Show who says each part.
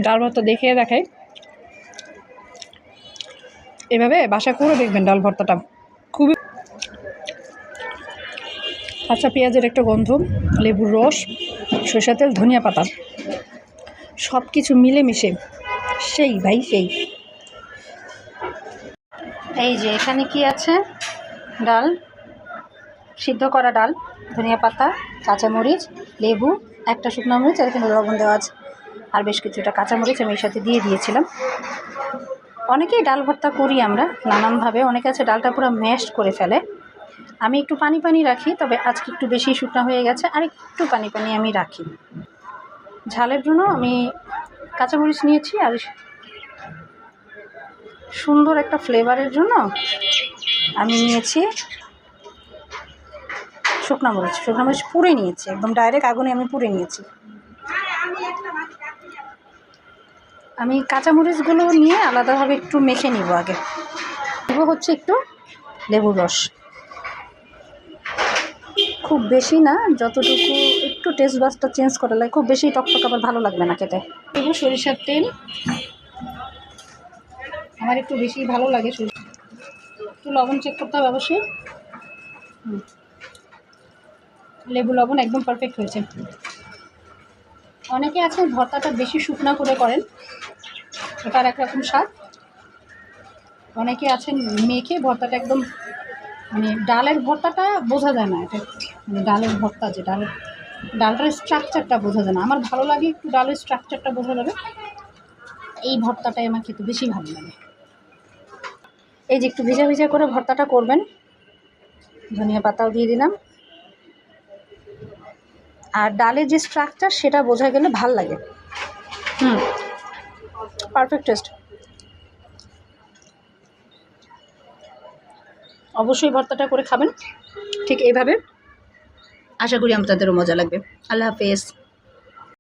Speaker 1: ডাল ভর্তা দেখিয়ে দেখাই, এভাবে বাসা করে দেখবেন ডাল ভর্তাটা খুবই কাঁচা পেঁয়াজের একটা গন্ধ, লেবুর রস, সরষের তেল, ধনিয়া পাতা সব কিছু মিলেমিশে সেই ভাই সেই।
Speaker 2: এই যে এখানে কি আছে, ডাল, সিদ্ধ করা ডাল, ধনিয়া পাতা, কাঁচামরিচ, লেবু, একটা শুকনো মরিচ, আর এখানে লবণ দেওয়া আছে, আর বেশ কিছুটা কাঁচামরিচ আমি এর সাথে দিয়ে দিয়েছিলাম। অনেকেই ডাল ভর্তা করি আমরা নানানভাবে, অনেকে আছে ডালটা পুরো ম্যাশ করে ফেলে। আমি একটু পানি পানি রাখি, তবে আজকে একটু বেশি শুকনো হয়ে গেছে, আর একটু পানি পানি আমি রাখি। ঝালের জন্য আমি কাঁচামরিচ নিয়েছি, আর সুন্দর একটা ফ্লেভারের জন্য আমি নিয়েছি শুকনো মরিচ। শুকনো মরিচ পুড়ে নিয়েছি, একদম ডাইরেক্ট আগুনে আমি পুড়ে নিয়েছি। আমি কাঁচামরিচগুলো নিয়ে আলাদাভাবে একটু মেখে নিব। আগে দেব হচ্ছে একটু লেবুর রস, খুব বেশি না, যতটুকু একটু টেস্ট বাসটা চেঞ্জ করা লাগে, খুব বেশি টকটক আবার ভালো লাগবে না খেতে। দেবো সরিষার তেল, আমার একটু বেশি ভালো লাগে। একটু লবণ চেক করতে হবে অবশ্যই। লেবু লবণ একদম পারফেক্ট হয়েছে। অনেকে আছে ভর্তাটা বেশি শুকনা করে করেন, ওটার একরকম স্বাদ। অনেকে আছেন মেখে ভর্তাটা একদম, মানে ডালের ভর্তাটা বোঝা যায় না, এটা মানে ডালের ভর্তা যে ডালটার স্ট্রাকচারটা বোঝা যায় না। আমার ভালো লাগে একটু ডালের স্ট্রাকচারটা বোঝা যাবে, এই ভর্তাটাই আমার খেতে বেশি ভালো লাগে। এই যে একটু ভিজা ভিজা করে ভর্তাটা করবেন, ধনিয়া পাতাও দিয়ে দিলাম, আর ডালের যে স্ট্রাকচার সেটা বোঝা গেলে ভাল লাগে। Perfect test. অবশ্যই ভর্তাটা করে খাবেন ঠিক এইভাবে, আশা করি আপনাদেরও মজা লাগবে। আল্লাহ হাফেজ।